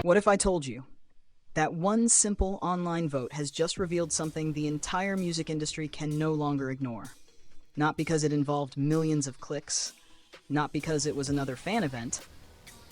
What if I told you that one simple online vote has just revealed something the entire music industry can no longer ignore? Not because it involved millions of clicks, not because it was another fan event,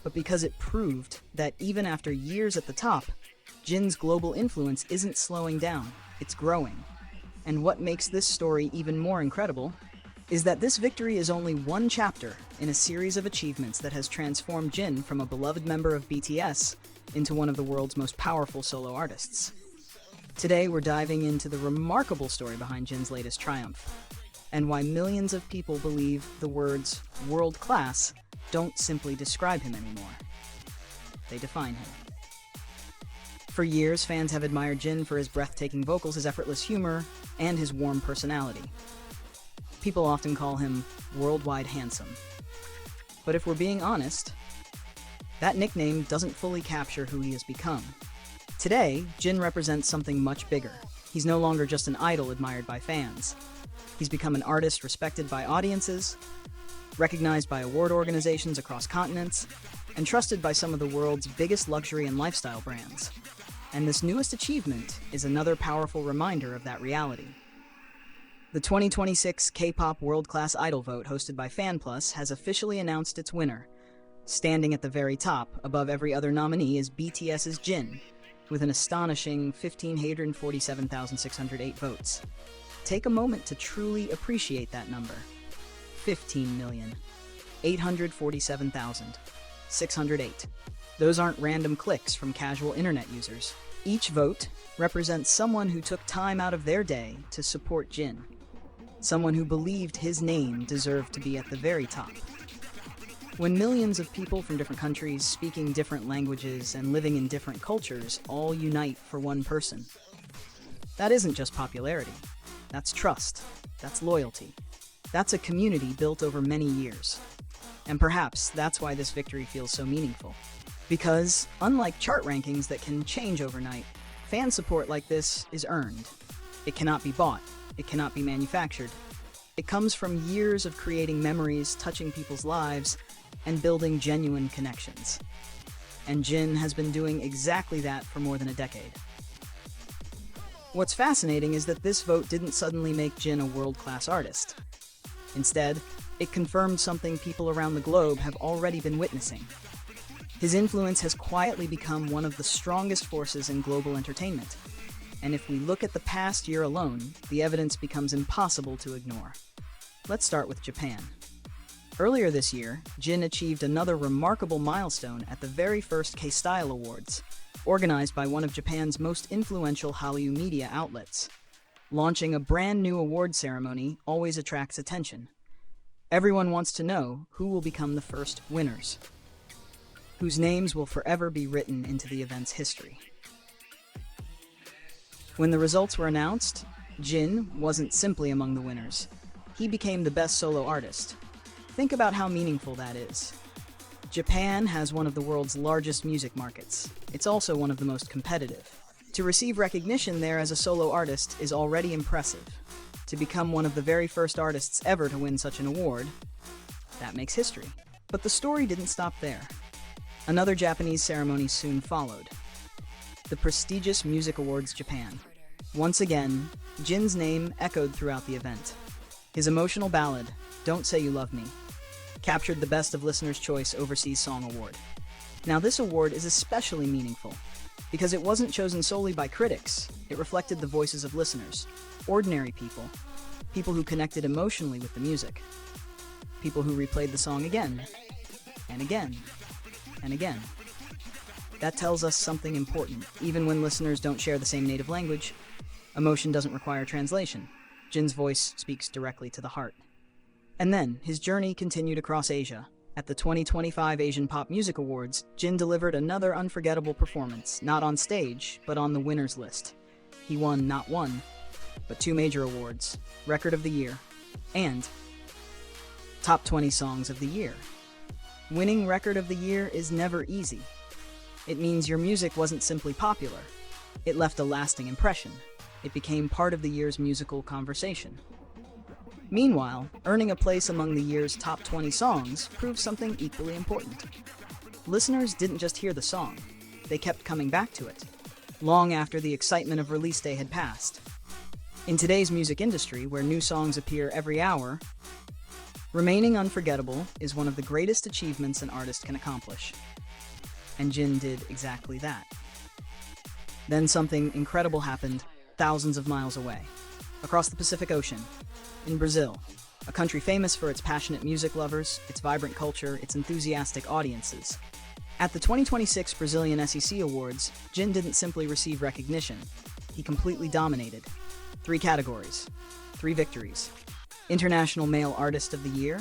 but because it proved that even after years at the top, Jin's global influence isn't slowing down, it's growing. And what makes this story even more incredible is that this victory is only one chapter in a series of achievements that has transformed Jin from a beloved member of BTS into one of the world's most powerful solo artists. Today, we're diving into the remarkable story behind Jin's latest triumph, and why millions of people believe the words world-class don't simply describe him anymore. They define him. For years, fans have admired Jin for his breathtaking vocals, his effortless humor, and his warm personality. People often call him worldwide handsome. But if we're being honest, that nickname doesn't fully capture who he has become. Today, Jin represents something much bigger. He's no longer just an idol admired by fans. He's become an artist respected by audiences, recognized by award organizations across continents, and trusted by some of the world's biggest luxury and lifestyle brands. And this newest achievement is another powerful reminder of that reality. The 2026 K-pop World-Class Idol Vote, hosted by FanPlus, has officially announced its winner. Standing at the very top, above every other nominee, is BTS's Jin, with an astonishing 1,547,608 votes. Take a moment to truly appreciate that number. 15,847,608. Those aren't random clicks from casual internet users. Each vote represents someone who took time out of their day to support Jin. Someone who believed his name deserved to be at the very top. When millions of people from different countries, speaking different languages, and living in different cultures all unite for one person, that isn't just popularity. That's trust. That's loyalty. That's a community built over many years. And perhaps that's why this victory feels so meaningful. Because, unlike chart rankings that can change overnight, fan support like this is earned. It cannot be bought. It cannot be manufactured. It comes from years of creating memories, touching people's lives, and building genuine connections. And Jin has been doing exactly that for more than a decade. What's fascinating is that this vote didn't suddenly make Jin a world-class artist. Instead, it confirmed something people around the globe have already been witnessing. His influence has quietly become one of the strongest forces in global entertainment. And if we look at the past year alone, the evidence becomes impossible to ignore. Let's start with Japan. Earlier this year, Jin achieved another remarkable milestone at the very first K-Style Awards, organized by one of Japan's most influential Hallyu media outlets. Launching a brand new award ceremony always attracts attention. Everyone wants to know who will become the first winners, whose names will forever be written into the event's history. When the results were announced, Jin wasn't simply among the winners. He became the best solo artist. Think about how meaningful that is. Japan has one of the world's largest music markets. It's also one of the most competitive. To receive recognition there as a solo artist is already impressive. To become one of the very first artists ever to win such an award, that makes history. But the story didn't stop there. Another Japanese ceremony soon followed. The prestigious Music Awards Japan. Once again, Jin's name echoed throughout the event. His emotional ballad, Don't Say You Love Me, captured the Best of Listener's Choice Overseas Song Award. Now this award is especially meaningful because it wasn't chosen solely by critics. It reflected the voices of listeners, ordinary people, people who connected emotionally with the music, people who replayed the song again, and again, and again. That tells us something important. Even when listeners don't share the same native language, emotion doesn't require translation. Jin's voice speaks directly to the heart. And then, his journey continued across Asia. At the 2025 Asian Pop Music Awards, Jin delivered another unforgettable performance, not on stage, but on the winners list. He won not one, but two major awards, Record of the Year and Top 20 Songs of the Year. Winning Record of the Year is never easy. It means your music wasn't simply popular. It left a lasting impression. It became part of the year's musical conversation. Meanwhile, earning a place among the year's top 20 songs proved something equally important. Listeners didn't just hear the song, they kept coming back to it, long after the excitement of release day had passed. In today's music industry, where new songs appear every hour, remaining unforgettable is one of the greatest achievements an artist can accomplish. And Jin did exactly that. Then something incredible happened thousands of miles away, across the Pacific Ocean, in Brazil, a country famous for its passionate music lovers, its vibrant culture, its enthusiastic audiences. At the 2026 Brazilian SEC Awards, Jin didn't simply receive recognition, he completely dominated. 3 categories, 3 victories: International Male Artist of the Year,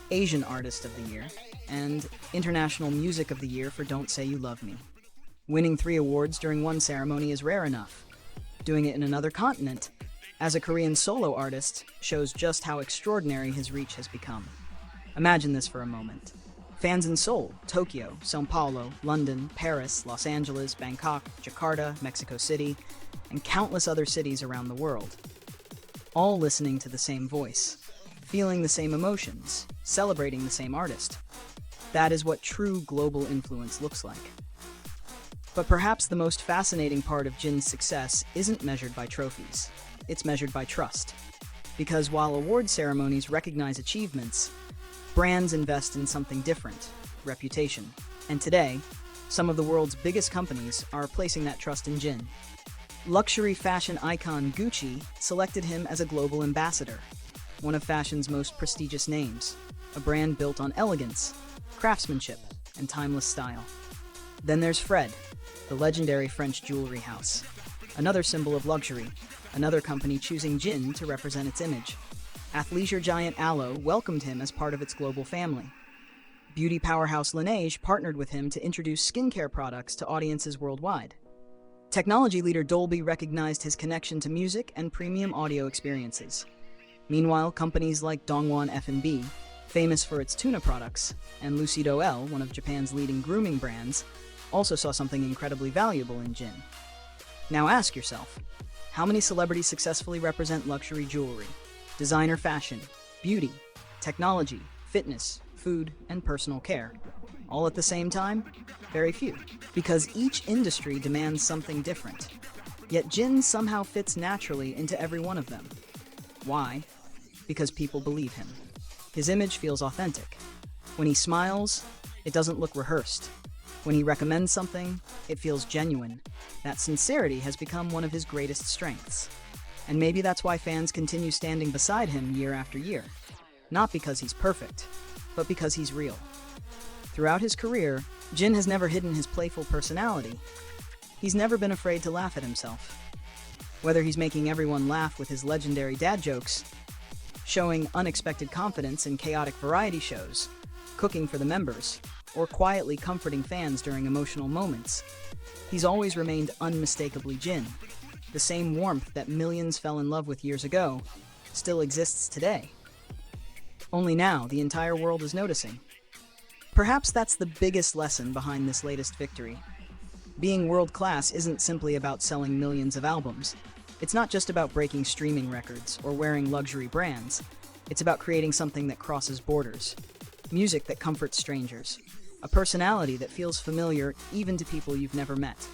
Asian Artist of the Year, and International Music of the Year for Don't Say You Love Me. Winning 3 awards during one ceremony is rare enough. Doing it in another continent, as a Korean solo artist, shows just how extraordinary his reach has become. Imagine this for a moment. Fans in Seoul, Tokyo, São Paulo, London, Paris, Los Angeles, Bangkok, Jakarta, Mexico City, and countless other cities around the world, all listening to the same voice, feeling the same emotions, celebrating the same artist. That is what true global influence looks like. But perhaps the most fascinating part of Jin's success isn't measured by trophies. It's measured by trust. Because while award ceremonies recognize achievements, brands invest in something different: reputation. And today, some of the world's biggest companies are placing that trust in Jin. Luxury fashion icon Gucci selected him as a global ambassador, one of fashion's most prestigious names, a brand built on elegance, craftsmanship, and timeless style. Then there's Fred, the legendary French jewelry house, another symbol of luxury, another company choosing Jin to represent its image. Athleisure giant Aloe welcomed him as part of its global family. Beauty powerhouse Laneige partnered with him to introduce skincare products to audiences worldwide. Technology leader Dolby recognized his connection to music and premium audio experiences. Meanwhile, companies like Dongwon F&B, famous for its tuna products, and Lucido L, one of Japan's leading grooming brands, also saw something incredibly valuable in Jin. Now ask yourself, how many celebrities successfully represent luxury jewelry, designer fashion, beauty, technology, fitness, food, and personal care, all at the same time? Very few. Because each industry demands something different. Yet Jin somehow fits naturally into every one of them. Why? Because people believe him. His image feels authentic. When he smiles, it doesn't look rehearsed. When he recommends something, it feels genuine. That sincerity has become one of his greatest strengths. And maybe that's why fans continue standing beside him year after year. Not because he's perfect, but because he's real. Throughout his career, Jin has never hidden his playful personality. He's never been afraid to laugh at himself. Whether he's making everyone laugh with his legendary dad jokes, showing unexpected confidence in chaotic variety shows, cooking for the members, or quietly comforting fans during emotional moments, he's always remained unmistakably Jin. The same warmth that millions fell in love with years ago still exists today. Only now, the entire world is noticing. Perhaps that's the biggest lesson behind this latest victory. Being world-class isn't simply about selling millions of albums. It's not just about breaking streaming records or wearing luxury brands. It's about creating something that crosses borders. Music that comforts strangers. A personality that feels familiar even to people you've never met.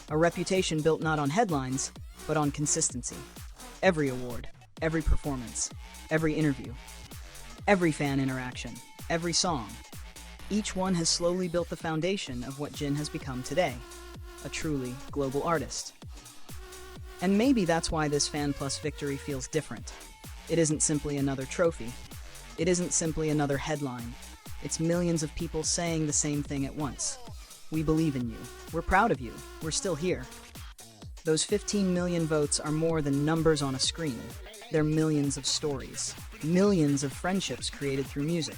A reputation built not on headlines, but on consistency. Every award, every performance, every interview, every fan interaction, every song. Each one has slowly built the foundation of what Jin has become today, a truly global artist. And maybe that's why this Fan Plus victory feels different. It isn't simply another trophy. It isn't simply another headline. It's millions of people saying the same thing at once. We believe in you. We're proud of you. We're still here. Those 15 million votes are more than numbers on a screen. They're millions of stories, millions of friendships created through music,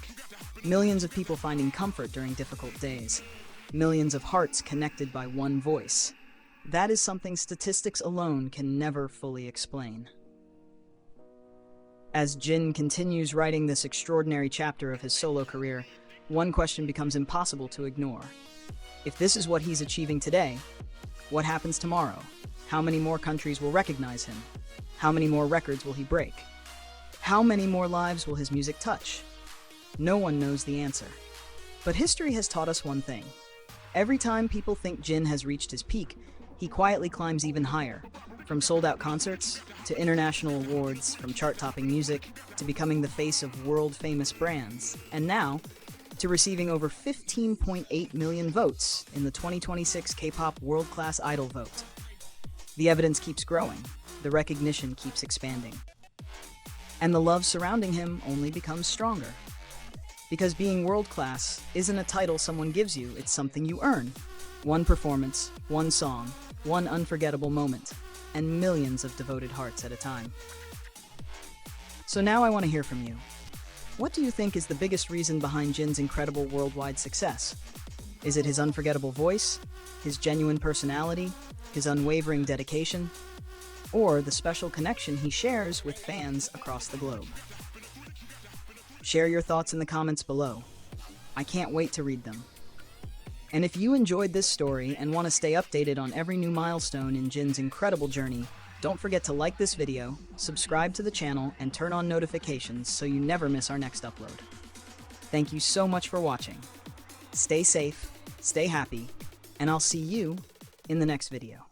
millions of people finding comfort during difficult days, millions of hearts connected by one voice. That is something statistics alone can never fully explain. As Jin continues writing this extraordinary chapter of his solo career, one question becomes impossible to ignore. If this is what he's achieving today, what happens tomorrow? How many more countries will recognize him? How many more records will he break? How many more lives will his music touch? No one knows the answer. But history has taught us one thing. Every time people think Jin has reached his peak, he quietly climbs even higher. From sold-out concerts, to international awards, from chart-topping music, to becoming the face of world-famous brands, and now, to receiving over 15.8 million votes in the 2026 K-pop World-Class Idol Vote. The evidence keeps growing, the recognition keeps expanding, and the love surrounding him only becomes stronger. Because being world-class isn't a title someone gives you, it's something you earn. One performance, one song, one unforgettable moment, and millions of devoted hearts at a time. So now I want to hear from you. What do you think is the biggest reason behind Jin's incredible worldwide success? Is it his unforgettable voice, his genuine personality, his unwavering dedication, or the special connection he shares with fans across the globe? Share your thoughts in the comments below. I can't wait to read them. And if you enjoyed this story and want to stay updated on every new milestone in Jin's incredible journey, don't forget to like this video, subscribe to the channel, and turn on notifications so you never miss our next upload. Thank you so much for watching. Stay safe, stay happy, and I'll see you in the next video.